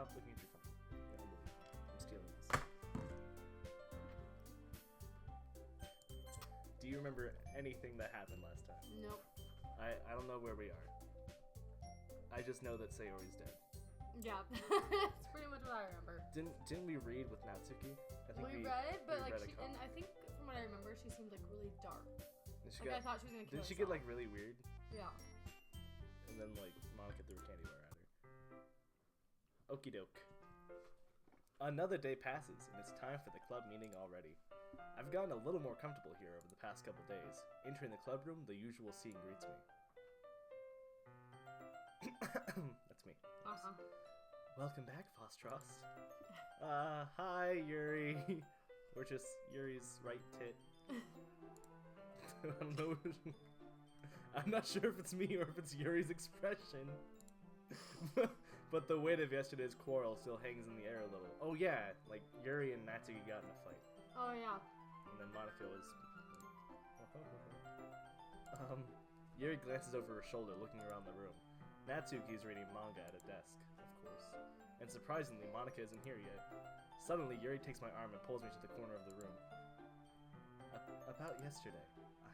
stop looking at your phone. I'm stealing this. Do you remember anything that happened last time? Nope. I don't know where we are. I just know that Sayori's dead. Yeah, that's pretty much what I remember. Didn't we read with Natsuki? I think we read, but like, and I think from what I remember, she seemed like really dark. I thought she was gonna kill herself. Did she get like really weird? Yeah. And then like Monica threw a candy bar at her. Okie doke. Another day passes, and it's time for the club meeting already. I've gotten a little more comfortable here over the past couple days. Entering the club room, the usual scene greets me. That's me. Uh-huh. Welcome back, Fostros. Hi, Yuri. Or just Yuri's right tit. I don't know. I'm not sure if it's me or if it's Yuri's expression. But the weight of yesterday's quarrel still hangs in the air a little. Oh yeah, like Yuri and Natsuki got in a fight. Oh yeah. And then Monica was like, Yuri glances over her shoulder, looking around the room. Natsuki's reading manga at a desk, of course. And surprisingly, Monica isn't here yet. Suddenly, Yuri takes my arm and pulls me to the corner of the room. About yesterday,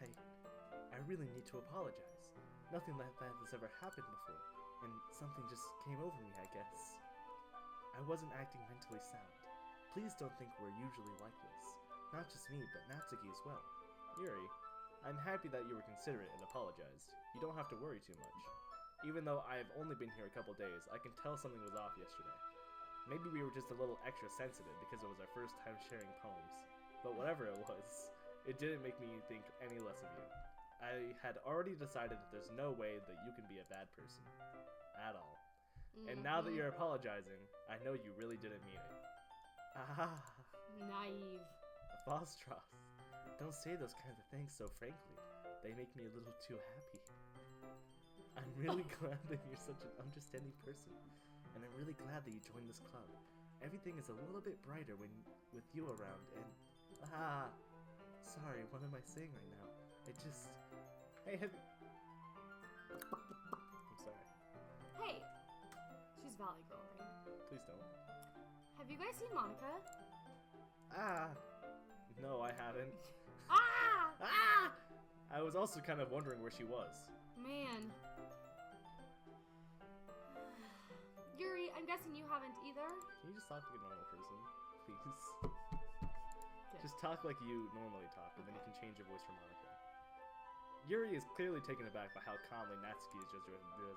I really need to apologize. Nothing like that has ever happened before, and something just came over me, I guess. I wasn't acting mentally sound. Please don't think we're usually like this. Not just me, but Natsuki as well. Yuri, I'm happy that you were considerate and apologized. You don't have to worry too much. Even though I have only been here a couple days, I can tell something was off yesterday. Maybe we were just a little extra sensitive because it was our first time sharing poems. But whatever it was, it didn't make me think any less of you. I had already decided that there's no way that you can be a bad person. At all. Mm-hmm. And now that you're apologizing, I know you really didn't mean it. Ah. Naive. Fostros, don't say those kinds of things so frankly. They make me a little too happy. I'm really glad that you're such an understanding person, and I'm really glad that you joined this club. Everything is a little bit brighter with you around, and sorry, what am I saying right now? Hey, I'm sorry. Hey, she's Valley Girl, right? Please don't. Have you guys seen Monica? No, I haven't. Ah! I was also kind of wondering where she was. Man. Yuri, I'm guessing you haven't either? Can you just talk like a normal person, please? Okay. Just talk like you normally talk, and then you can change your voice for Monica. Yuri is clearly taken aback by how calmly Natsuki is just addressing her.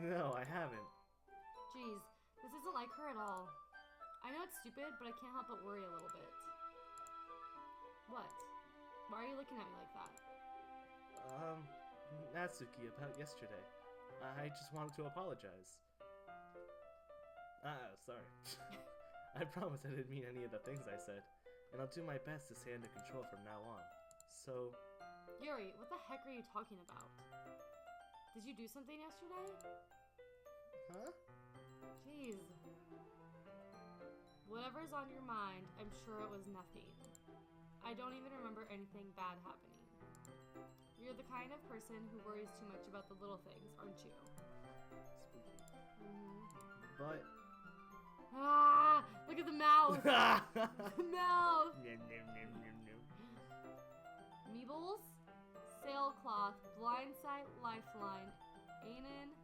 No, I haven't. Jeez, this isn't like her at all. I know it's stupid, but I can't help but worry a little bit. What? Why are you looking at me like that? Natsuki, about yesterday. I just wanted to apologize. Sorry. I promise I didn't mean any of the things I said, and I'll do my best to stay under control from now on. So... Yuri, what the heck are you talking about? Did you do something yesterday? Huh? Jeez. Whatever's on your mind, I'm sure it was nothing. I don't even remember anything bad happening. You're the kind of person who worries too much about the little things, aren't you? Spooky. Mm-hmm. But... Look at the mouth! The mouth! Meebles, sailcloth, blindside, lifeline, Anon,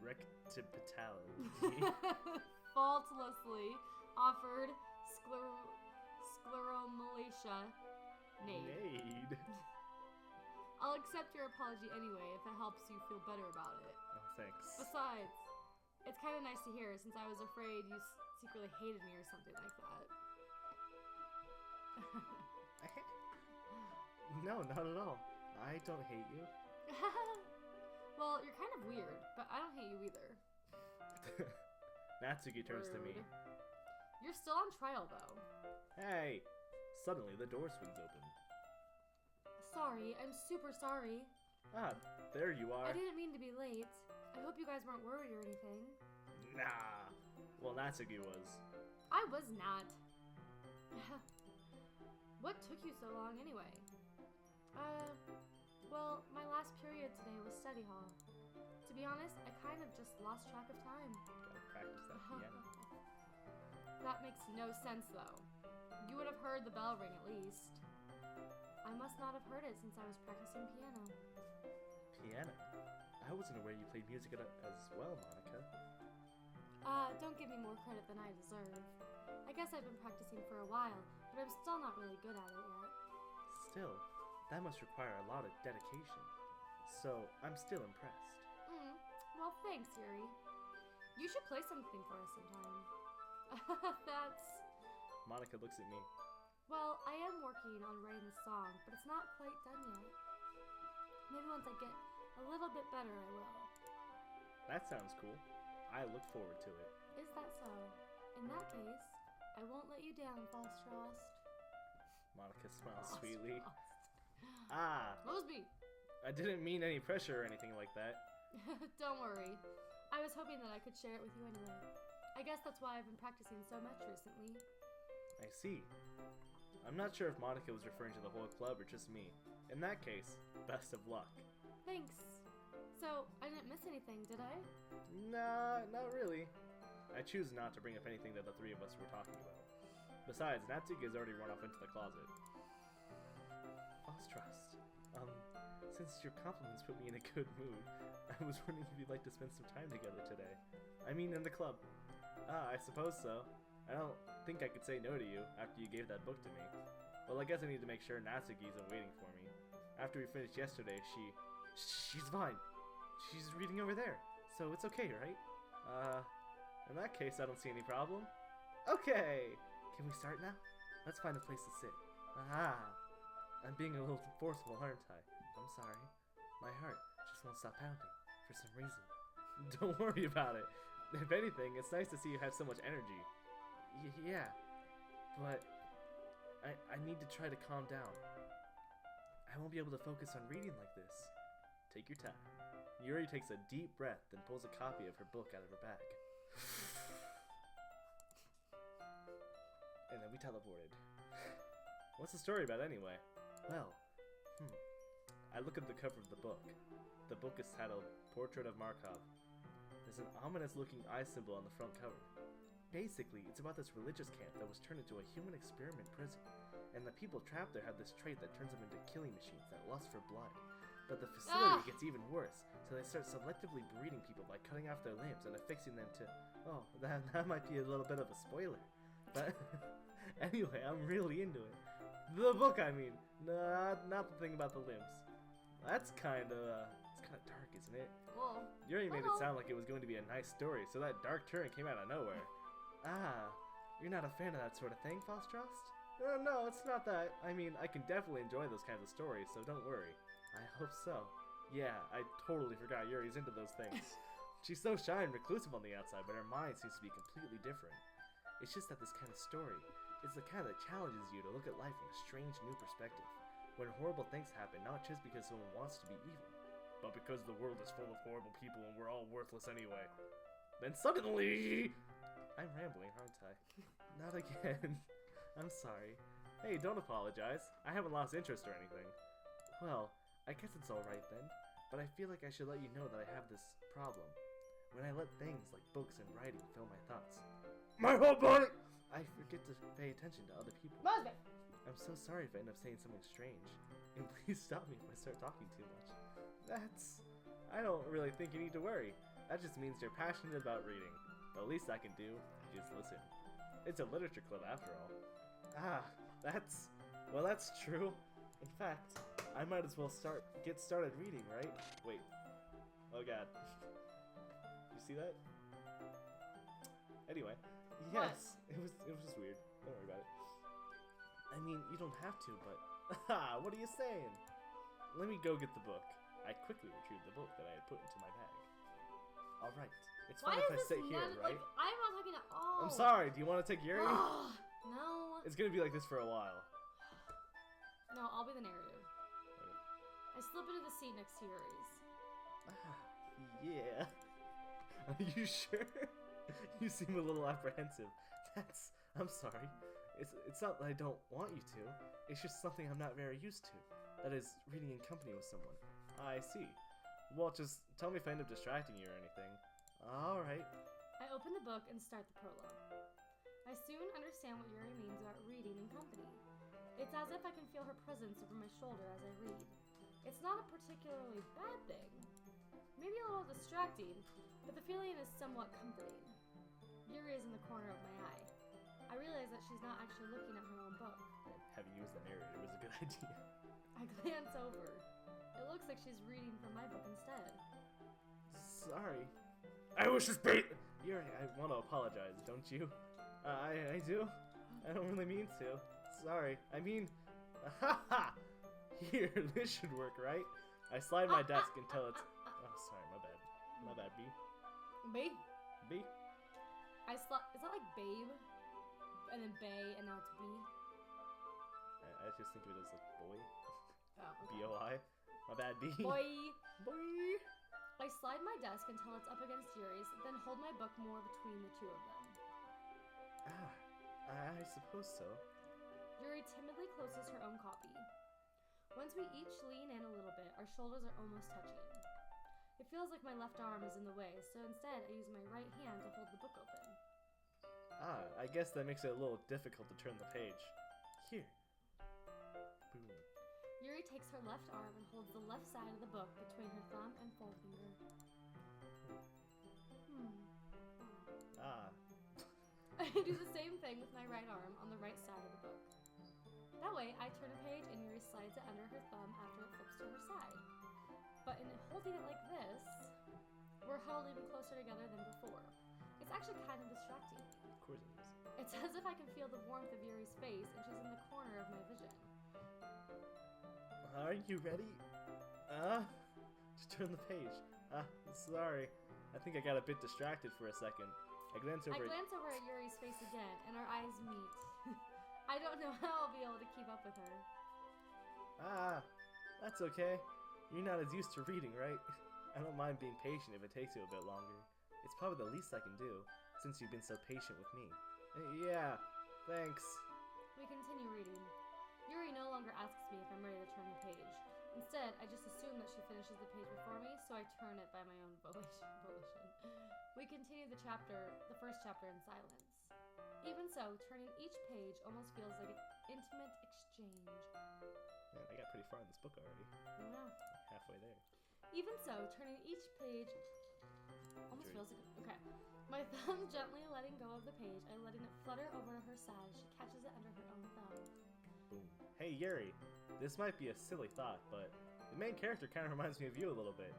rectipitality. Faultlessly offered scleromalacia Nade. I'll accept your apology anyway if it helps you feel better about it. Oh, thanks. Besides, it's kind of nice to hear since I was afraid you secretly hated me or something like that. No, not at all. I don't hate you. Well, you're kind of weird, but I don't hate you either. Natsuki turns to me. You're still on trial, though. Hey! Suddenly, the door swings open. Sorry, I'm super sorry. There you are. I didn't mean to be late. I hope you guys weren't worried or anything. Nah. Well, Natsuki was. I was not. What took you so long, anyway? Well, my last period today study hall. To be honest, I kind of just lost track of time. Gotta practice that piano. That makes no sense, though. You would have heard the bell ring at least. I must not have heard it since I was practicing piano. Piano? I wasn't aware you played music as well, Monica. Don't give me more credit than I deserve. I guess I've been practicing for a while, but I'm still not really good at it yet. Still, that must require a lot of dedication. So, I'm still impressed. Well, thanks, Yuri. You should play something for us sometime. That's... Monica looks at me. Well, I am working on writing the song, but it's not quite done yet. Maybe once I get a little bit better, I will. That sounds cool. I look forward to it. Is that so? In that case, I won't let you down, Fostrost. Monica smiles sweetly. Fostrost. Ah! Mosby! I didn't mean any pressure or anything like that. Don't worry. I was hoping that I could share it with you anyway. I guess that's why I've been practicing so much recently. I see. I'm not sure if Monica was referring to the whole club or just me. In that case, best of luck. Thanks. So, I didn't miss anything, did I? Nah, not really. I choose not to bring up anything that the three of us were talking about. Besides, Natsuki has already run off into the closet. Fostrost, since your compliments put me in a good mood, I was wondering if you'd like to spend some time together today. I mean, in the club. I suppose so. I don't think I could say no to you after you gave that book to me. Well, I guess I need to make sure Natsuki isn't waiting for me. After we finished yesterday, she's fine. She's reading over there, so it's okay, right? In that case, I don't see any problem. Okay! Can we start now? Let's find a place to sit. Aha! I'm being a little forceful, aren't I? I'm sorry. My heart just won't stop pounding, for some reason. Don't worry about it. If anything, it's nice to see you have so much energy. Yeah, but I need to try to calm down. I won't be able to focus on reading like this. Take your time. Yuri takes a deep breath, then pulls a copy of her book out of her bag. And then we teleported. What's the story about anyway? Well, I look at the cover of the book. The book is titled Portrait of Markov. There's an ominous-looking eye symbol on the front cover. Basically, it's about this religious camp that was turned into a human experiment prison, and the people trapped there have this trait that turns them into killing machines that lust for blood. But the facility gets even worse, so they start selectively breeding people by cutting off their limbs and affixing them to... Oh, that might be a little bit of a spoiler. But anyway, I'm really into it. The book, I mean. Not the thing about the limbs. That's kind of dark, isn't it? Well, Yuri made it sound like it was going to be a nice story, so that dark turn came out of nowhere. You're not a fan of that sort of thing, Fostrost? No, it's not that. I mean, I can definitely enjoy those kinds of stories, so don't worry. I hope so. Yeah, I totally forgot Yuri's into those things. She's so shy and reclusive on the outside, but her mind seems to be completely different. It's just that this kind of story is the kind that challenges you to look at life from a strange new perspective. When horrible things happen, not just because someone wants to be evil, but because the world is full of horrible people and we're all worthless anyway. Then suddenly... I'm rambling, aren't I? Not again. I'm sorry. Hey, don't apologize. I haven't lost interest or anything. Well, I guess it's alright then, but I feel like I should let you know that I have this problem. When I let things like books and writing fill my thoughts, my whole body! I forget to pay attention to other people. Mosby! I'm so sorry if I end up saying something strange, and please stop me if I start talking too much. I don't really think you need to worry. That just means you're passionate about reading. The least I can do is listen. It's a literature club after all. That's true. In fact, I might as well get started reading, right? Wait. Oh god. You see that? Anyway, yes, it was just weird. Don't worry about it. I mean, you don't have to, but what are you saying? Let me go get the book. I quickly retrieved the book that I had put into my bag. All right, it's fine if I sit here, right? Like, I'm not talking at all. I'm sorry. Do you want to take Yuri? No. It's gonna be like this for a while. No, I'll be the narrator. Okay. I slip into the seat next to Yuri's. Yeah. Are you sure? You seem a little apprehensive. I'm sorry. It's not that I don't want you to. It's just something I'm not very used to. That is, reading in company with someone. I see. Well, just tell me if I end up distracting you or anything. Alright. I open the book and start the prologue. I soon understand what Yuri means about reading in company. It's as if I can feel her presence over my shoulder as I read. It's not a particularly bad thing. Maybe a little distracting, but the feeling is somewhat comforting. Yuri is in the corner of my eye. I realize that she's not actually looking at her own book. Having you as the narrator was a good idea. I glance over. It looks like she's reading from my book instead. Sorry. I wish to speak! Yuri, I want to apologize, don't you? I do? I don't really mean to. Sorry. I mean... Ha! Here, this should work, right? I slide my desk until it's... Oh, sorry, my bad. My bad, B. B? B? Is that like babe? And then bay, and now it's B? I just think of it as like boy. Oh, okay. B-O-I. My bad, B. Boy! Boy! I slide my desk until it's up against Yuri's, then hold my book more between the two of them. I suppose so. Yuri timidly closes her own copy. Once we each lean in a little bit, our shoulders are almost touching. It feels like my left arm is in the way, so instead I use my right hand to hold the book open. I guess that makes it a little difficult to turn the page. Here. Boom. Yuri takes her left arm and holds the left side of the book between her thumb and forefinger. I do the same thing with my right arm on the right side of the book. That way, I turn a page and Yuri slides it under her thumb after it flips to her side. But in holding it like this, we're huddled even closer together than before. It's actually kind of distracting. Of course it is. It's as if I can feel the warmth of Yuri's face and she's in the corner of my vision. Are you ready? Just turn the page. Sorry. I think I got a bit distracted for a second. I glance over at Yuri's face again, and our eyes meet. I don't know how I'll be able to keep up with her. That's okay. You're not as used to reading, right? I don't mind being patient if it takes you a bit longer. It's probably the least I can do, since you've been so patient with me. Yeah, thanks. We continue reading. Yuri no longer asks me if I'm ready to turn the page. Instead, I just assume that she finishes the page before me, so I turn it by my own volition. We continue the first chapter in silence. Even so, turning each page almost feels like an intimate exchange. Man, I got pretty far in this book already. I know. Like halfway there. Even so, turning each page almost feels like okay. My thumb gently letting go of the page, I letting it flutter over to her side as she catches it under her own thumb. Boom. Hey, Yuri. This might be a silly thought, but the main character kind of reminds me of you a little bit.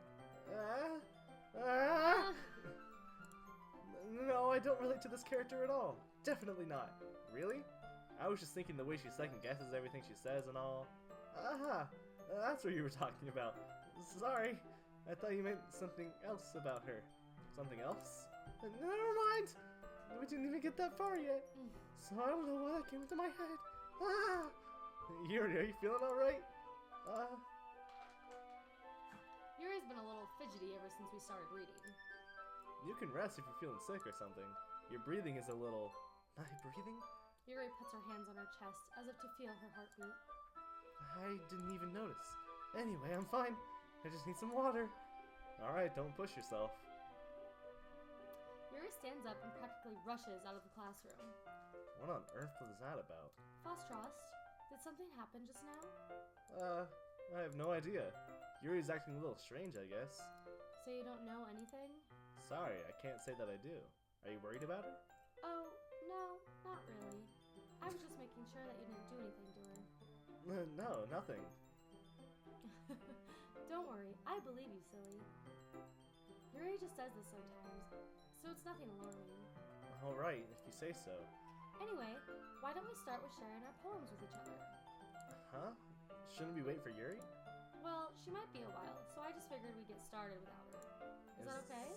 No, I don't relate to this character at all. Definitely not. Really? I was just thinking the way she second guesses everything she says and all. That's what you were talking about. Sorry. I thought you meant something else about her. Something else? Never mind. We didn't even get that far yet. So I don't know why that came into my head. Yuri, are you feeling alright? Yuri's been a little fidgety ever since we started reading. You can rest if you're feeling sick or something. Your breathing is a little... My breathing? Yuri puts her hands on her chest as if to feel her heartbeat. I didn't even notice. Anyway, I'm fine. I just need some water. Alright, don't push yourself. Yuri stands up and practically rushes out of the classroom. What on earth was that about? Fostrost, did something happen just now? I have no idea. Yuri's acting a little strange, I guess. So you don't know anything? Sorry, I can't say that I do. Are you worried about her? Oh, no, not really. I was just making sure that you didn't do anything to her. No, nothing. Don't worry, I believe you, silly. Yuri just does this sometimes, so it's nothing alarming. Alright, if you say so. Anyway, why don't we start with sharing our poems with each other? Huh? Shouldn't we wait for Yuri? Well, she might be a while, so I just figured we'd get started without her. Is that okay?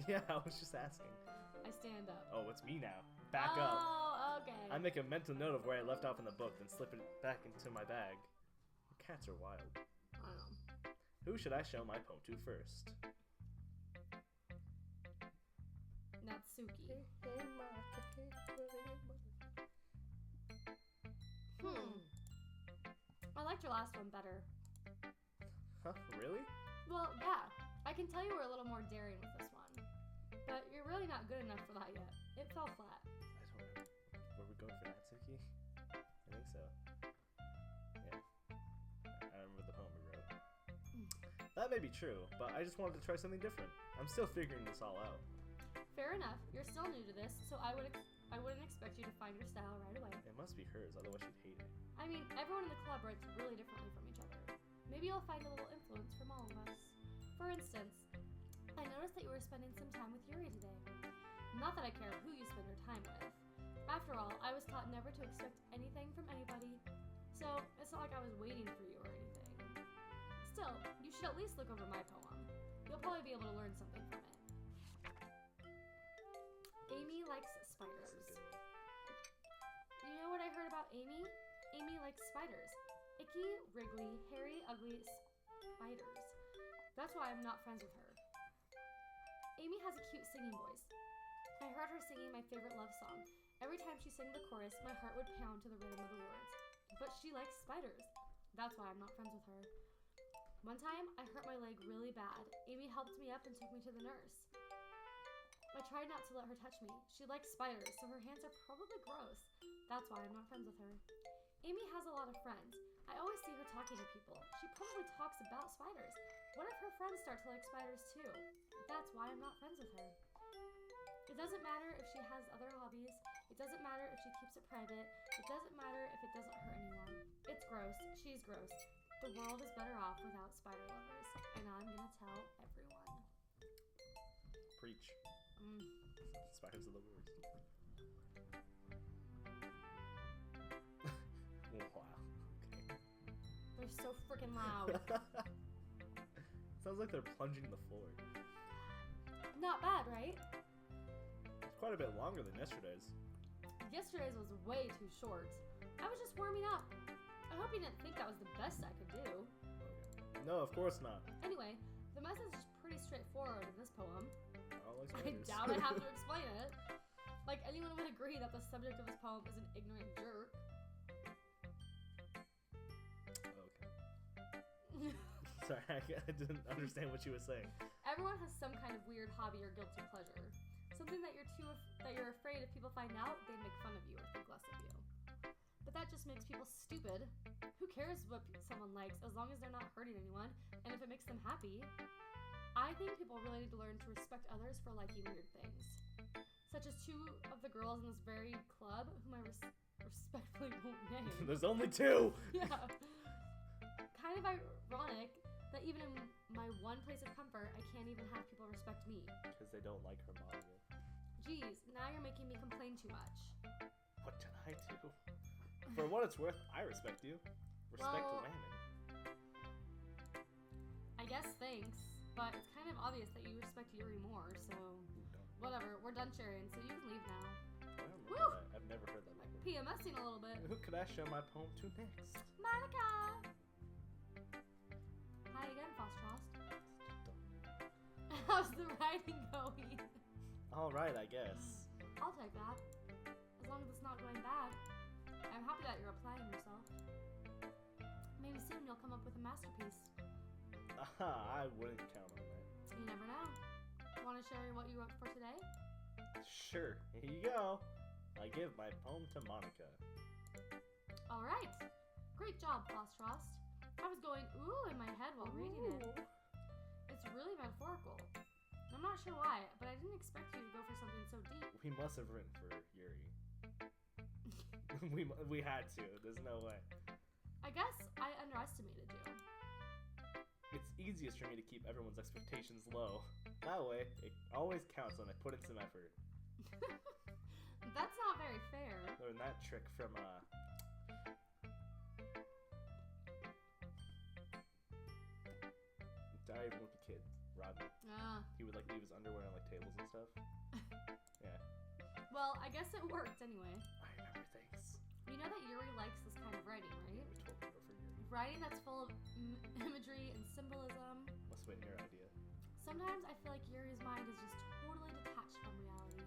Yeah, I was just asking. I stand up. Oh, it's me now. Back up. Oh, okay. I make a mental note of where I left off in the book, then slip it back into my bag. Cats are wild. I know. Who should I show my poem to first? Natsuki. I liked your last one better. Huh? Really? Well, yeah. I can tell you were a little more daring with this one. But you're really not good enough for that yet. It fell flat. I don't know. Were we going for Natsuki? I think so. Yeah. I remember the poem we wrote. That may be true, but I just wanted to try something different. I'm still figuring this all out. Fair enough. You're still new to this, so I wouldn't expect you to find your style right away. It must be hers, otherwise she'd hate it. I mean, everyone in the club writes really differently from each other. Maybe you'll find a little influence from all of us. For instance, I noticed that you were spending some time with Yuri today. Not that I care who you spend your time with. After all, I was taught never to expect anything from anybody, so it's not like I was waiting for you or anything. Still, you should at least look over my poem. You'll probably be able to learn something from it. Amy likes spiders. You know what I heard about Amy? Amy likes spiders. Icky, wriggly, hairy, ugly spiders. That's why I'm not friends with her. Amy has a cute singing voice. I heard her singing my favorite love song. Every time she sang the chorus, my heart would pound to the rhythm of the words. But she likes spiders. That's why I'm not friends with her. One time, I hurt my leg really bad. Amy helped me up and took me to the nurse. I tried not to let her touch me. She likes spiders, so her hands are probably gross. That's why I'm not friends with her. Amy has a lot of friends. I always see her talking to people. She probably talks about spiders. What if her friends start to like spiders too? That's why I'm not friends with her. It doesn't matter if she has other hobbies. It doesn't matter if she keeps it private. It doesn't matter if it doesn't hurt anyone. It's gross. She's gross. The world is better off without spider lovers. And I'm gonna tell everyone. Preach. Spiders are the worst. Wow. Okay. They're so freaking loud. Sounds like they're plunging the floor. Not bad, right? It's quite a bit longer than yesterday's. Yesterday's was way too short. I was just warming up. I hope you didn't think that was the best I could do. Okay. No, of course not. Anyway, the message is pretty straightforward in this poem. I I doubt I have to explain it. Like, anyone would agree that the subject of this poem is an ignorant jerk. Okay. Sorry, I didn't understand what you were saying. Everyone has some kind of weird hobby or guilty pleasure. Something that you're afraid if people find out, they'd make fun of you or think less of you. But that just makes people stupid. Who cares what someone likes as long as they're not hurting anyone and if it makes them happy? I think people really need to learn to respect others for liking weird things. Such as two of the girls in this very club whom I respectfully won't name. There's only two! Yeah. Kind of ironic that even in my one place of comfort, I can't even have people respect me. Because they don't like her manga. Geez, now you're making me complain too much. What did I do? For what it's worth, I respect you. Respect Well, women. I guess thanks, but it's kind of obvious that you respect Yuri more, so whatever, we're done sharing, so you can leave now. I don't remember Woo! that. I've never heard that before. PMSing a little bit. Who could I show my poem to next? Monica! Hi again, Fostrost. How's the writing going? Alright, I guess. I'll take that. As long as it's not going bad. I'm happy that you're applying yourself. Maybe soon you'll come up with a masterpiece. I wouldn't count on that. You never know. Want to share what you wrote for today? Sure, here you go. I give my poem to Monica. Alright. Great job, Fostrost. I was going ooh in my head while reading it. It's really metaphorical. I'm not sure why, but I didn't expect you to go for something so deep. We must have written for Yuri. we had to. There's no way. I guess I underestimated you. It's easiest for me to keep everyone's expectations low. That way, it always counts when I put in some effort. That's not very fair. Learned that trick from, Diary of a Wimpy Kid, Rodney. He would, leave his underwear on, tables and stuff. Yeah. Well, I guess it worked anyway. I remember things. You know that Yuri likes this kind of writing, right? We told her for Yuri. Writing that's full of imagery and symbolism. Must have been your idea. Sometimes I feel like Yuri's mind is just totally detached from reality.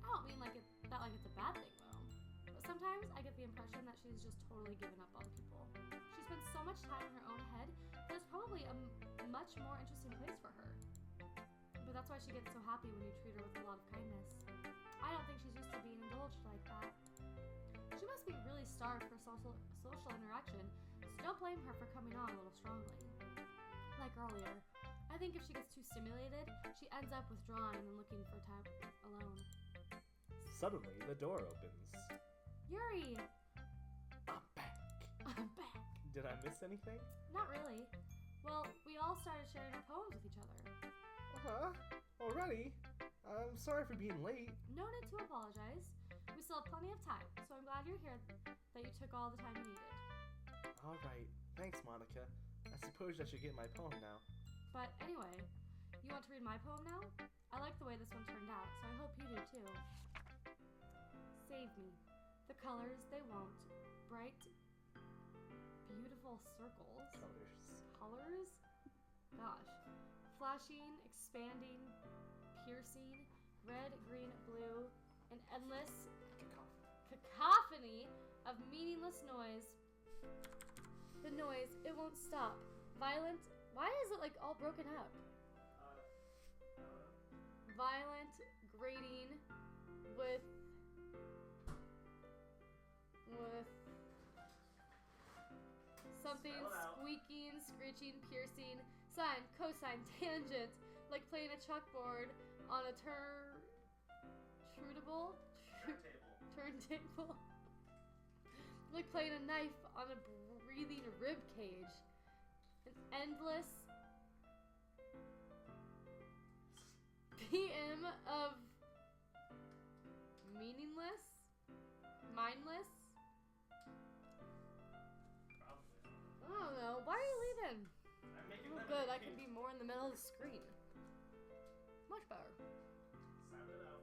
I don't mean like it's a bad thing though. But sometimes I get the impression that she's just totally given up on people. She spends so much time in her own head there's probably a much more interesting place for her. But that's why she gets so happy when you treat her with a lot of kindness. I don't think she's used to being indulged like that. She must be really starved for social interaction, so don't blame her for coming on a little strongly. Like earlier, I think if she gets too stimulated, she ends up withdrawing and looking for time alone. Suddenly, the door opens. Yuri! I'm back. I'm back. Did I miss anything? Not really. Well, we all started sharing our poems with each other. Uh-huh. Already? I'm sorry for being late. No need to apologize. We still have plenty of time, so I'm glad you're here, that you took all the time you needed. Alright. Thanks, Monica. I suppose I should get my poem now. But anyway, you want to read my poem now? I like the way this one turned out, so I hope you do too. Save me. The colors, they won't. Bright, beautiful circles. Colors? Gosh. Flashing, expanding, piercing, red, green, blue, an endless cacophony of meaningless noise. The noise, it won't stop. Violent. Why is it like all broken up? Violent, grating, with something squeaking, screeching, piercing, sine, cosine, tangent, like playing a chalkboard on a turntable, like playing a knife on a breathing rib cage, an endless PM of meaningless, mindless. I don't know. Why are you leaving? I'm making Oh, good. I can be more in the middle of the screen. Much better. Sound it out.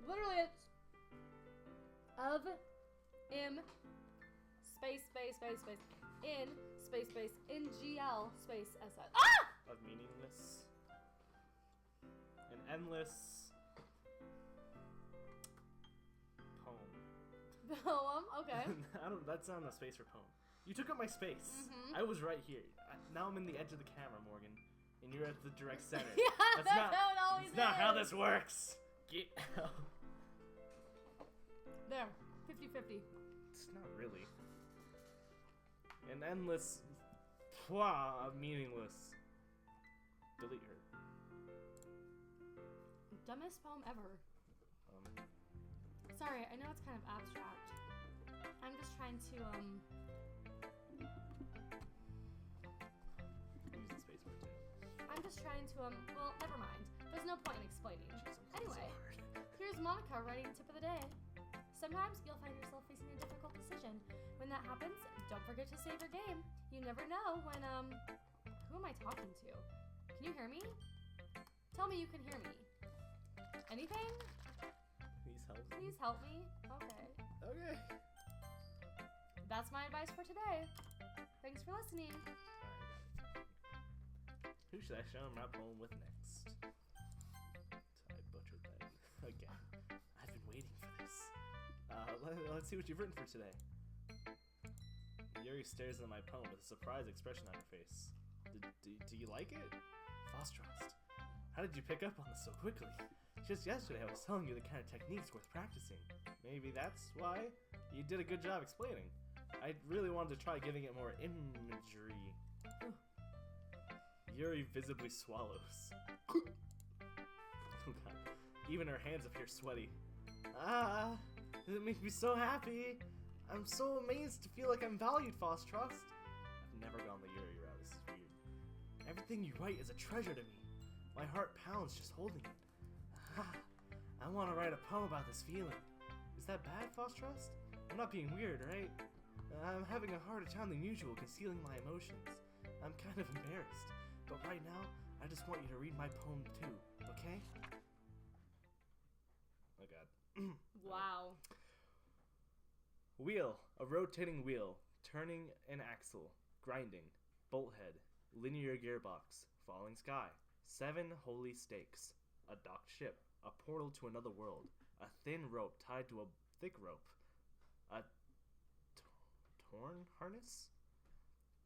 Literally, it's of, in, GL, space, SS. Ah! Of meaningless. An endless poem. Poem? Okay. That's not a space for poem. You took up my space. Mm-hmm. I was right here. Now I'm in the edge of the camera, Morgan. And you're at the direct center. Yeah, that's how it always is. That's not how this works. Get out. There. 50-50. It's not really. An endless of meaningless. Delete her. Dumbest poem ever. Sorry, I know it's kind of abstract. I'm just trying to, Use the space bar too. I'm just trying to, well, never mind. There's no point in explaining. Anyway, here's Monica writing tip of the day. Sometimes you'll find yourself facing a difficult decision. When that happens, don't forget to save your game. You never know when, who am I talking to? Can you hear me? Tell me you can hear me. Anything? Please help me. Please help me. Okay. Okay. That's my advice for today. Thanks for listening. Who should I show my poem with next? I butchered that again. I've been waiting for this. Let's see what you've written for today. Yuri stares at my poem with a surprised expression on her face. Do you like it? Fostrost, how did you pick up on this so quickly? Just yesterday I was telling you the kind of techniques worth practicing. Maybe that's why you did a good job explaining. I really wanted to try giving it more imagery. Yuri visibly swallows. Oh god. Even her hands appear sweaty. It makes me so happy. I'm so amazed to feel like I'm valued, Fostrost. I've never gone the Yuri route. This is weird. Everything you write is a treasure to me. My heart pounds just holding it. I want to write a poem about this feeling. Is that bad, Fostrost? I'm not being weird, right? I'm having a harder time than usual concealing my emotions. I'm kind of embarrassed. But right now, I just want you to read my poem too, okay? Oh god. Wow. Wheel, a rotating wheel, turning an axle, grinding, bolt head, linear gearbox, falling sky, 7 holy stakes, a docked ship, a portal to another world, a thin rope tied to a thick rope, a torn harness,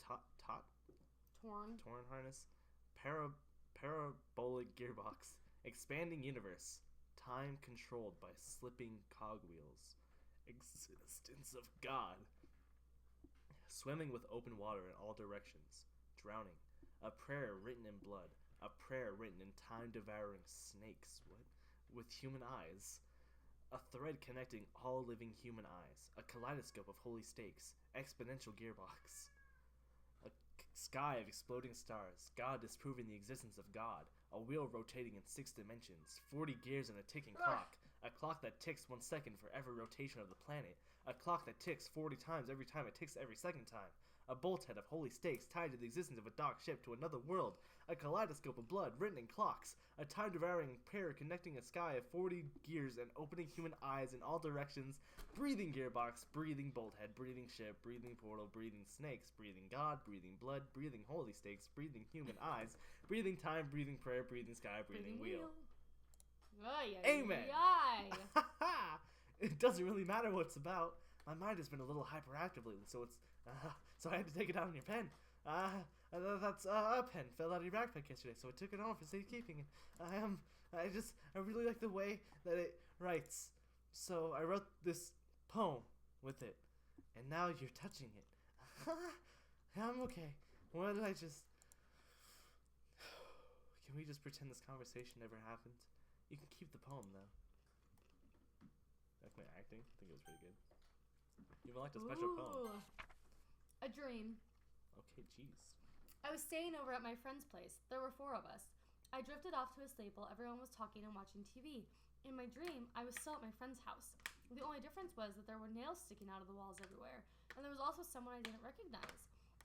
taut Torn. Torn harness. Parabolic gearbox. Expanding universe. Time controlled by slipping cogwheels. Existence of God. Swimming with open water in all directions. Drowning. A prayer written in blood. A prayer written in time-devouring snakes. What? With human eyes. A thread connecting all living human eyes. A kaleidoscope of holy stakes. Exponential gearbox. A sky of exploding stars. God disproving the existence of God. A wheel rotating in 6 dimensions. 40 gears and a ticking clock. A clock that ticks 1 second for every rotation of the planet. A clock that ticks 40 times every time it ticks every second time. A bolt head of holy stakes tied to the existence of a docked ship to another world. A kaleidoscope of blood written in clocks. A time-devouring pair connecting a sky of 40 gears and opening human eyes in all directions. Breathing gearbox, breathing bolt head, breathing ship, breathing portal, breathing snakes, breathing God, breathing blood, breathing holy stakes, breathing human eyes, breathing time, breathing prayer, breathing sky, breathing wheel. Amen. It doesn't really matter what it's about. My mind has been a little hyperactive lately, so I had to take it out on your pen. That's a pen fell out of your backpack yesterday, so I took it home for safekeeping. I really like the way that it writes, so I wrote this poem with it, and now you're touching it. I'm okay. What did I just? Can we just pretend this conversation never happened? You can keep the poem though. Like my acting, I think it was pretty good. You even liked a special poem. A dream. Okay, jeez. I was staying over at my friend's place. There were 4 of us. I drifted off to a sleep while everyone was talking and watching TV. In my dream, I was still at my friend's house. The only difference was that there were nails sticking out of the walls everywhere, and there was also someone I didn't recognize.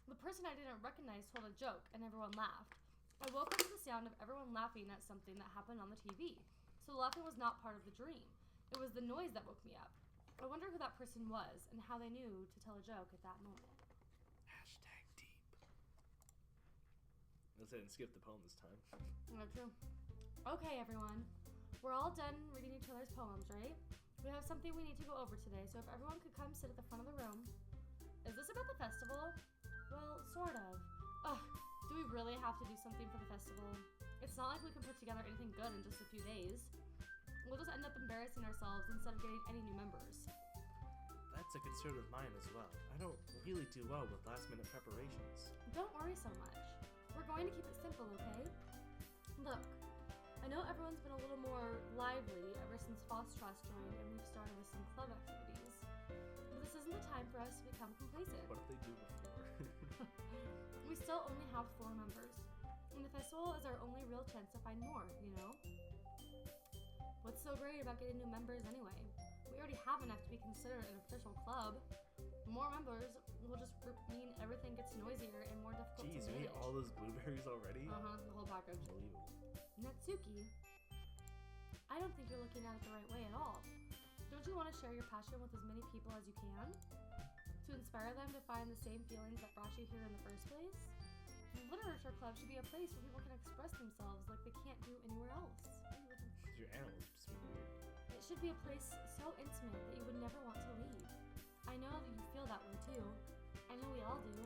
The person I didn't recognize told a joke, and everyone laughed. I woke up to the sound of everyone laughing at something that happened on the TV. So laughing was not part of the dream. It was the noise that woke me up. I wonder who that person was and how they knew to tell a joke at that moment. #deep. Let's go ahead and skip the poem this time. Not true. Okay, everyone. We're all done reading each other's poems, right? We have something we need to go over today, so if everyone could come sit at the front of the room. Is this about the festival? Well, sort of. Ugh, do we really have to do something for the festival? It's not like we can put together anything good in just a few days. We'll just end up embarrassing ourselves instead of getting any new members. That's a concern of mine as well. I don't really do well with last-minute preparations. Don't worry so much. We're going to keep it simple, okay? Look, I know everyone's been a little more lively ever since Fostros joined and we've started with some club activities. But this isn't the time for us to become complacent. What did they do before? We still only have 4 members. And the festival is our only real chance to find more, you know? What's so great about getting new members anyway? We already have enough to be considered an official club. More members will just mean everything gets noisier and more difficult to manage. Jeez, you ate all those blueberries already? The whole package. Unbelievable. Natsuki, I don't think you're looking at it the right way at all. Don't you want to share your passion with as many people as you can? To inspire them to find the same feelings that brought you here in the first place? The literature club should be a place where people can express themselves like they can't do anywhere else. Your animals just being weird. It should be a place so intimate that you would never want to leave. I know that you feel that way too. I know we all do.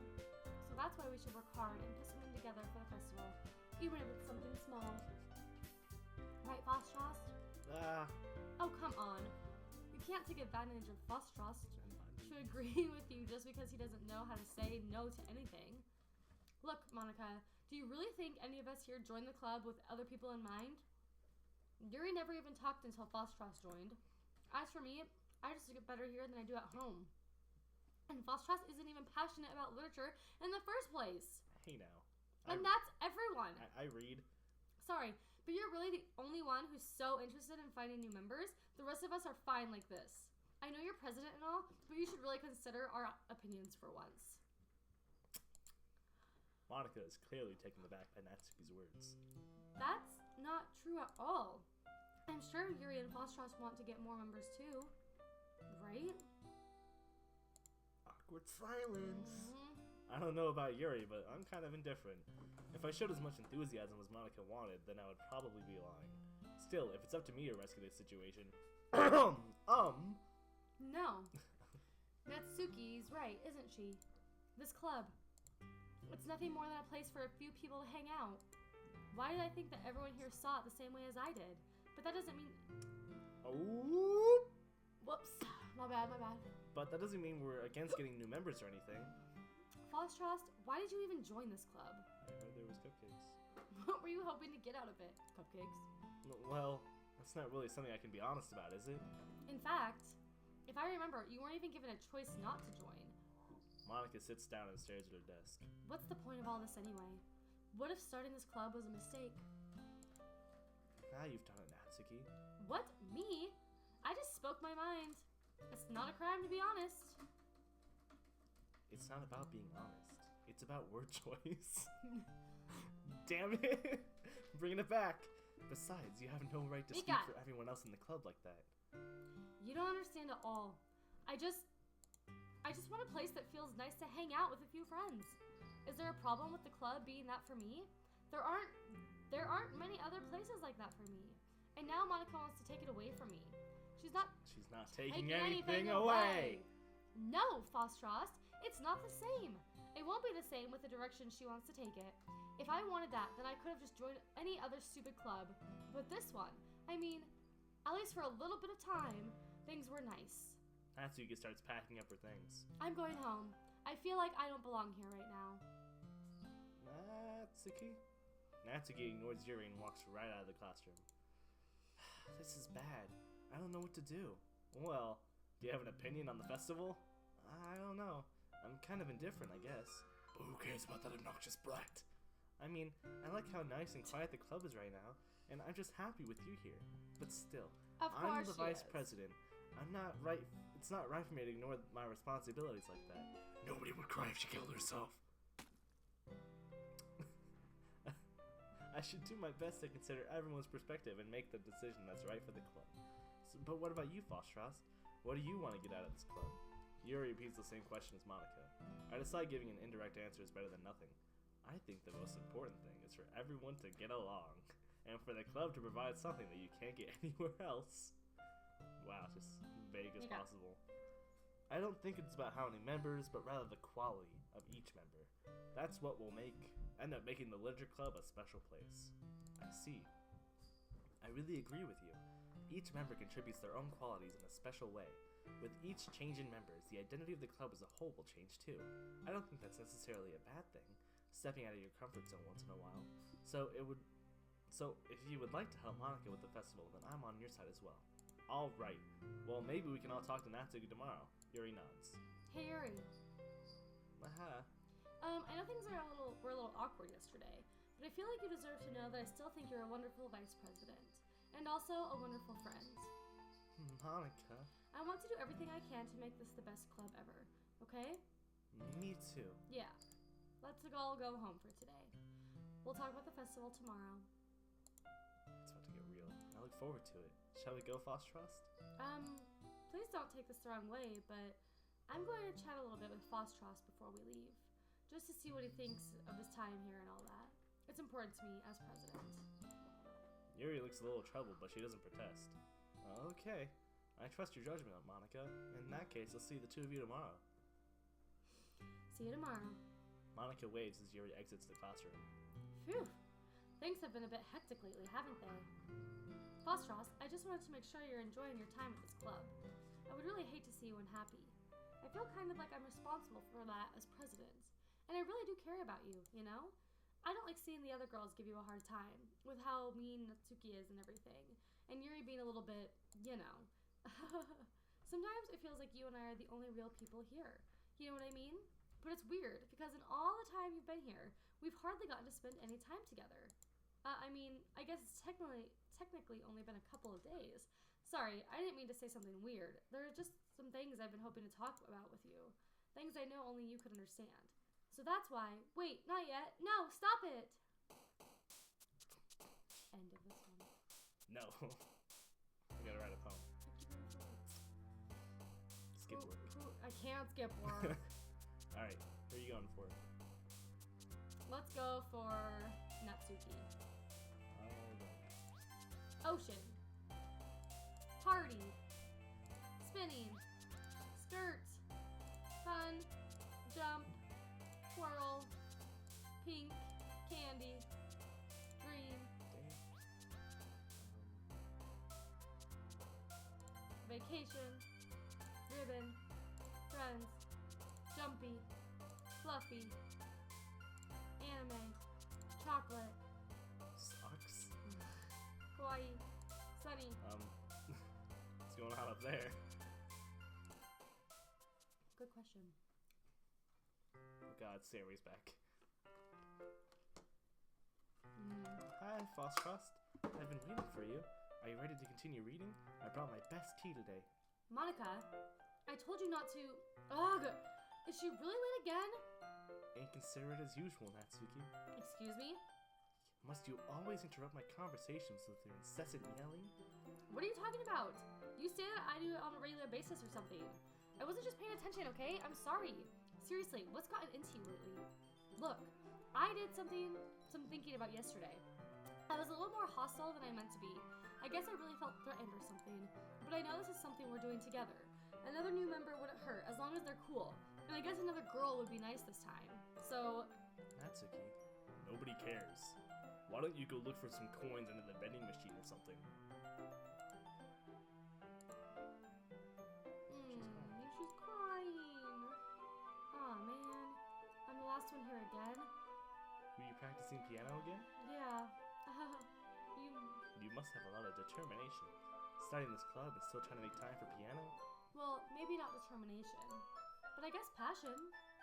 So that's why we should work hard and put something together for the festival, even if it's something small. Right, Fostros? Oh, come on. You can't take advantage of Fostros to agree with you just because he doesn't know how to say no to anything. Look, Monica, do you really think any of us here joined the club with other people in mind? Yuri never even talked until Fostros joined. As for me, I just get better here than I do at home. And Fostros isn't even passionate about literature in the first place. Hey now. And that's everyone. I read. Sorry, but you're really the only one who's so interested in finding new members. The rest of us are fine like this. I know you're president and all, but you should really consider our opinions for once. Monica is clearly taken aback by Natsuki's words. That's not true at all. I'm sure Yuri and Fostros want to get more members too. Right? Awkward silence. I don't know about Yuri, but I'm kind of indifferent. If I showed as much enthusiasm as Monica wanted, then I would probably be lying. Still, if it's up to me to rescue this situation... No. Natsuki's right, isn't she? This club. It's nothing more than a place for a few people to hang out. Why did I think that everyone here saw it the same way as I did? But that doesn't mean... Oh! Whoops. My bad. But that doesn't mean we're against getting new members or anything. Fosstrost, why did you even join this club? I heard there was cupcakes. What were you hoping to get out of it? Cupcakes? Well, that's not really something I can be honest about, is it? In fact, if I remember, you weren't even given a choice not to join. Monica sits down and stares at her desk. What's the point of all this anyway? What if starting this club was a mistake? Now you've done it, Natsuki. What? Me? I just spoke my mind. It's not a crime to be honest. It's not about being honest. It's about word choice. Damn it! Bringing it back. Besides, you have no right to speak for everyone else in the club like that. You don't understand at all. I just want a place that feels nice to hang out with a few friends. Is there a problem with the club being that for me? There aren't many other places like that for me. And now Monica wants to take it away from me. She's not taking anything away. No, Fosstrost, it's not the same. It won't be the same with the direction she wants to take it. If I wanted that, then I could have just joined any other stupid club. But this one, I mean, at least for a little bit of time, things were nice. Natsuki starts packing up her things. I'm going home. I feel like I don't belong here right now. Natsuki ignores Yuri and walks right out of the classroom. This is bad. I don't know what to do. Well, do you have an opinion on the festival? I don't know. I'm kind of indifferent, I guess. But who cares about that obnoxious brat? I mean, I like how nice and quiet the club is right now, and I'm just happy with you here. But still, I'm the vice president. It's not right for me to ignore my responsibilities like that. Nobody would cry if she killed herself. I should do my best to consider everyone's perspective and make the decision that's right for the club. But what about you, Fosstrost? What do you want to get out of this club? Yuri repeats the same question as Monica. I decide giving an indirect answer is better than nothing. I think the most important thing is for everyone to get along, and for the club to provide something that you can't get anywhere else. Wow, just vague as possible. I don't think it's about how many members, but rather the quality of each member. That's what will end up making the literature club a special place. I see. I really agree with you. Each member contributes their own qualities in a special way. With each change in members, the identity of the club as a whole will change too. I don't think that's necessarily a bad thing, stepping out of your comfort zone once in a while. So if you would like to help Monica with the festival, then I'm on your side as well. Alright. Well, maybe we can all talk to Natsuki tomorrow. Yuri nods. Hey, Yuri. Aha. I know things were a little awkward yesterday, but I feel like you deserve to know that I still think you're a wonderful vice president, and also a wonderful friend. Monica. I want to do everything I can to make this the best club ever, okay? Me too. Yeah. Let's all go home for today. We'll talk about the festival tomorrow. It's about to get real. I look forward to it. Shall we go, Fosstrost? Please don't take this the wrong way, but I'm going to chat a little bit with Fosstrost before we leave, just to see what he thinks of his time here and all that. It's important to me as president. Yuri looks a little troubled, but she doesn't protest. Okay. I trust your judgment, Monica. In that case, I'll see the two of you tomorrow. See you tomorrow. Monica waves as Yuri exits the classroom. Phew. Things have been a bit hectic lately, haven't they? Fosstrost, I just wanted to make sure you're enjoying your time at this club. I would really hate to see you unhappy. I feel kind of like I'm responsible for that as president. And I really do care about you, you know? I don't like seeing the other girls give you a hard time with how mean Natsuki is and everything. And Yuri being a little bit, you know. Sometimes it feels like you and I are the only real people here. You know what I mean? But it's weird, because in all the time you've been here, we've hardly gotten to spend any time together. I mean, I guess it's technically only been a couple of days. Sorry, I didn't mean to say something weird. There are just some things I've been hoping to talk about with you. Things I know only you could understand. So that's why... Wait, not yet. No, stop it! End of this one. No. I gotta write a poem. Skip work. I can't skip work. Alright, who are you going for? Let's go for Natsuki. Alright. Ocean. Party. Spinning. Skirt. Fun. Jump. Twirl. pink, candy, dream, vacation, ribbon, friends, jumpy, fluffy, anime, chocolate, Sucks. kawaii, sunny. What's going on up there? Good question. Oh god, Sary's back. Hi, Frost. I've been waiting for you. Are you ready to continue reading? I brought my best tea today. Monica, I told you not to. Ugh! Is she really late again? Inconsiderate as usual, Natsuki. Excuse me? Must you always interrupt my conversations with your incessant yelling? What are you talking about? You say that I do it on a regular basis or something. I wasn't just paying attention, okay? I'm sorry. Seriously, what's gotten into you lately? Look, I did some thinking about yesterday. I was a little more hostile than I meant to be. I guess I really felt threatened or something. But I know this is something we're doing together. Another new member wouldn't hurt, as long as they're cool. And I guess another girl would be nice this time. So... Natsuki, nobody cares. Why don't you go look for some coins under the vending machine or something? She's crying. Aw, man. I'm the last one here again. Were you practicing piano again? Yeah. You must have a lot of determination. Starting this club is still trying to make time for piano? Well, maybe not determination. But I guess passion.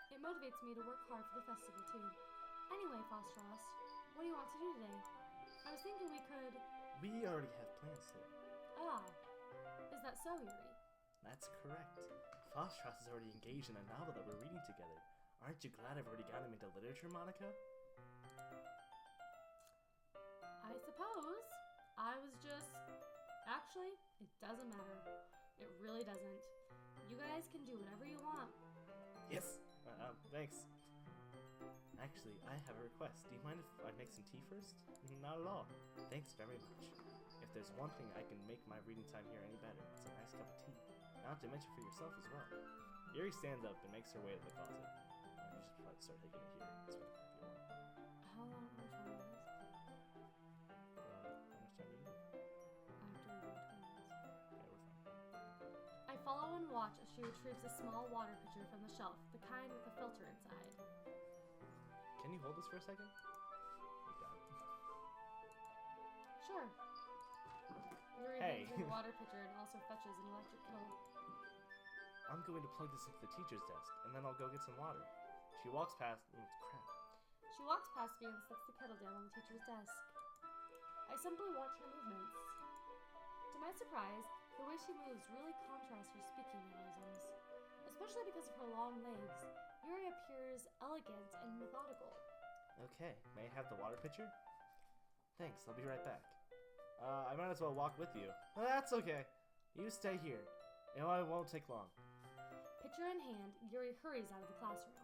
It motivates me to work hard for the festival, too. Anyway, Fostros, what do you want to do today? I was thinking we could... We already have plans today. Ah. Is that so, Yuri? That's correct. Fostros is already engaged in a novel that we're reading together. Aren't you glad I've already got him into literature, Monica? I suppose. I was just... Actually, it doesn't matter. It really doesn't. You guys can do whatever you want. Yes! Thanks. Actually, I have a request. Do you mind if I make some tea first? Not at all. Thanks very much. If there's one thing I can make my reading time here any better, it's a nice cup of tea. Not to mention for yourself as well. Yuri stands up and makes her way to the closet. You should probably start taking it here. If you want. How long are we trying to do this? How much time do you need? I have to read in 20 minutes. Yeah, we're fine. I follow and watch as she retrieves a small water pitcher from the shelf, the kind with a filter inside. Can you hold this for a second? You got it. Sure. Yuri Hey. hands her the water pitcher and also fetches an electric kettle. I'm going to plug this into the teacher's desk, and then I'll go get some water. She walks past... crap. She walks past me and sets the kettle down on the teacher's desk. I simply watch her movements. To my surprise, the way she moves really contrasts her speaking mannerisms. Especially because of her long legs, Yuri appears elegant and methodical. Okay, may I have the water pitcher? Thanks, I'll be right back. I might as well walk with you. That's okay. You stay here. It won't take long. Pitcher in hand, Yuri hurries out of the classroom.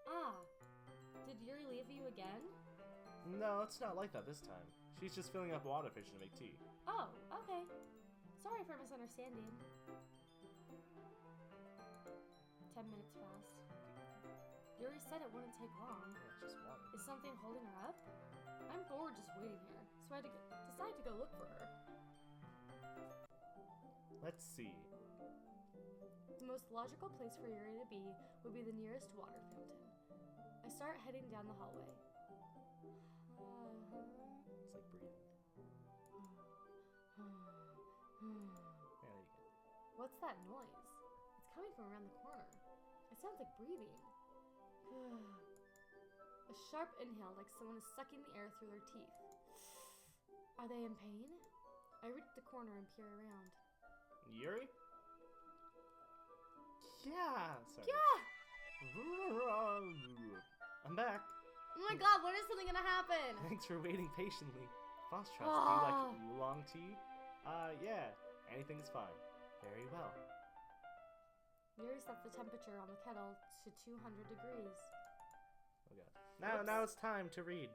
Ah, did Yuri leave you again? No, it's not like that this time. She's just filling up a water pitcher to make tea. Oh, okay. Sorry for misunderstanding. 10 minutes pass. Yuri said it wouldn't take long. Yeah, it's just water. Is something holding her up? I'm bored just waiting here, so I decide to go look for her. Let's see. The most logical place for Yuri to be would be the nearest water fountain. I start heading down the hallway. It's like breathing. There you go. What's that noise? It's coming from around the corner. It sounds like breathing. A sharp inhale, like someone is sucking the air through their teeth. Are they in pain? I reach the corner and peer around. Yuri? Yeah! Sorry. Yeah! I'm back. Oh my god, when is something gonna happen? Thanks for waiting patiently. Fostros, do you like long tea? Yeah. Anything's fine. Very well. Yuri sets the temperature on the kettle to 200 degrees. Oh god. Now it's time to read.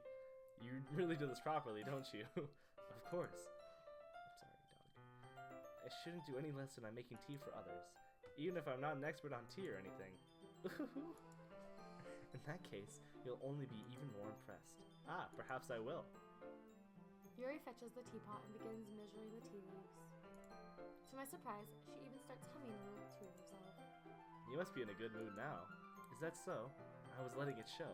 You really do this properly, don't you? Of course. I'm sorry, dog. I shouldn't do any less when I'm making tea for others, even if I'm not an expert on tea or anything. In that case, you'll only be even more impressed. Ah, perhaps I will. Yuri fetches the teapot and begins measuring the tea leaves. To my surprise, she even starts humming a little to herself. You must be in a good mood now. Is that so? I was letting it show.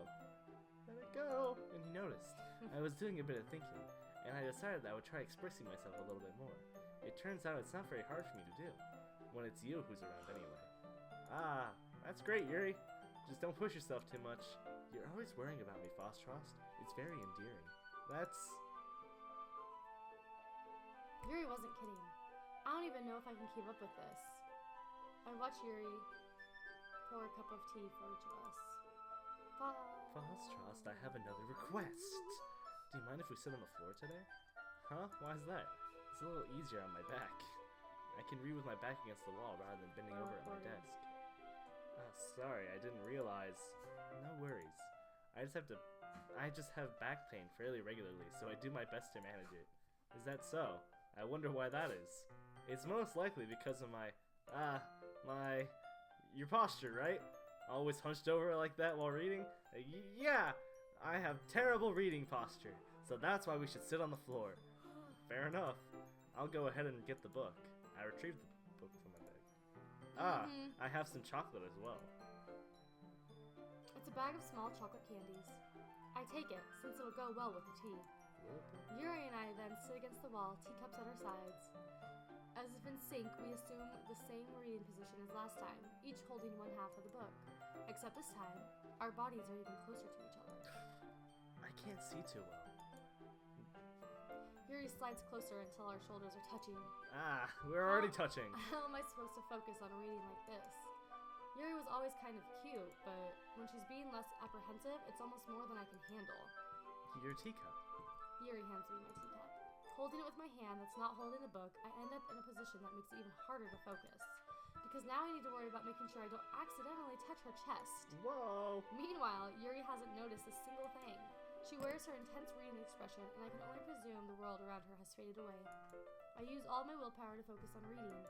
Let it go! And you noticed. I was doing a bit of thinking, and I decided that I would try expressing myself a little bit more. It turns out it's not very hard for me to do, when it's you who's around anyway. Ah, that's great, Yuri. Just don't push yourself too much. You're always worrying about me, Fostrost. It's very endearing. That's... Yuri wasn't kidding. I don't even know if I can keep up with this. I watch Yuri pour a cup of tea for each of us. Fostrost, I have another request. Do you mind if we sit on the floor today? Huh? Why is that? It's a little easier on my back. I can read with my back against the wall rather than bending over at my desk. Sorry, I didn't realize. No worries. I just have back pain fairly regularly, so I do my best to manage it. Is that so? I wonder why that is. It's most likely because of your posture, right? Always hunched over like that while reading? Yeah! I have terrible reading posture, so that's why we should sit on the floor. Fair enough. I'll go ahead and get the book. I retrieved the book from my bag. I have some chocolate as well. It's a bag of small chocolate candies. I take it, since it will go well with the tea. Yuri and I then sit against the wall, teacups at our sides. As if in sync, we assume the same reading position as last time, each holding one half of the book. Except this time, our bodies are even closer to each other. I can't see too well. Yuri slides closer until our shoulders are touching. We're already touching. How am I supposed to focus on reading like this? Yuri was always kind of cute, but when she's being less apprehensive, it's almost more than I can handle. Your teacup. Yuri hands me my teacup. Holding it with my hand that's not holding the book, I end up in a position that makes it even harder to focus. Because now I need to worry about making sure I don't accidentally touch her chest. Whoa! Meanwhile, Yuri hasn't noticed a single thing. She wears her intense reading expression, and I can only presume the world around her has faded away. I use all my willpower to focus on reading.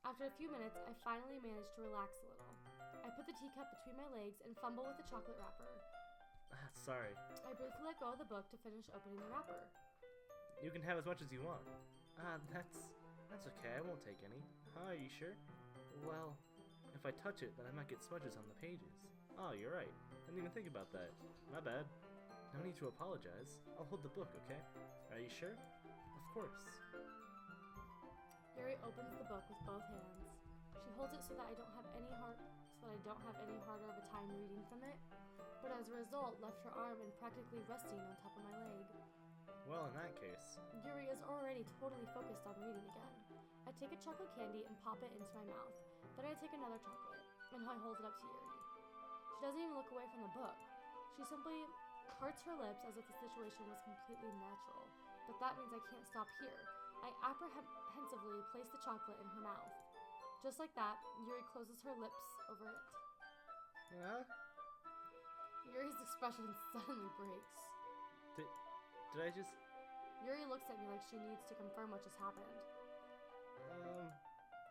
After a few minutes, I finally manage to relax a little. I put the teacup between my legs and fumble with the chocolate wrapper. Sorry. I briefly let go of the book to finish opening the wrapper. You can have as much as you want. That's okay. I won't take any. Are you sure? Well, if I touch it, then I might get smudges on the pages. Oh, you're right. I didn't even think about that. My bad. No need to apologize. I'll hold the book, okay? Are you sure? Of course. Yuri opens the book with both hands. She holds it so that I don't have any harder of a time reading from it, but as a result left her arm and practically resting on top of my leg. Well, in that case... Yuri is already totally focused on reading again. I take a chocolate candy and pop it into my mouth. Then I take another chocolate, and I hold it up to Yuri. She doesn't even look away from the book. She simply parts her lips as if the situation was completely natural. But that means I can't stop here. I apprehensively place the chocolate in her mouth. Just like that, Yuri closes her lips over it. Yeah? Yuri's expression suddenly breaks. Did I just... Yuri looks at me like she needs to confirm what just happened.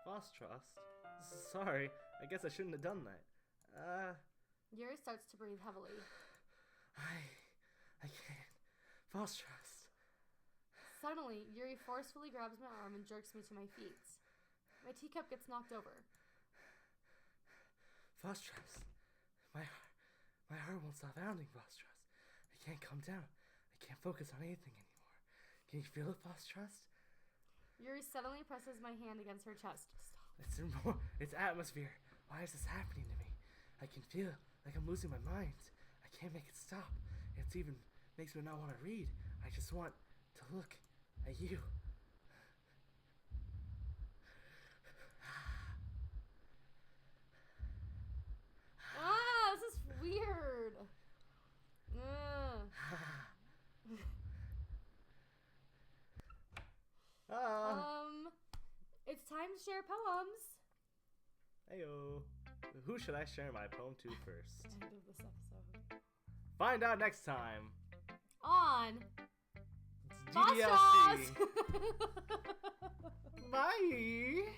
Fostrost. Sorry, I guess I shouldn't have done that. Yuri starts to breathe heavily. I can't. Fostrost. Suddenly, Yuri forcefully grabs my arm and jerks me to my feet. My teacup gets knocked over. Fostrost. My heart won't stop pounding, Fostrost. I can't calm down. I can't focus on anything anymore. Can you feel it, Fostrost? Yuri suddenly presses my hand against her chest. Stop. It's atmosphere. Why is this happening to me? I can feel like I'm losing my mind. I can't make it stop. It even makes me not want to read. I just want to look at you. This is weird. It's time to share poems. Heyo. Who should I share my poem to first? End of this episode. Find out next time. On GDLC. Bye.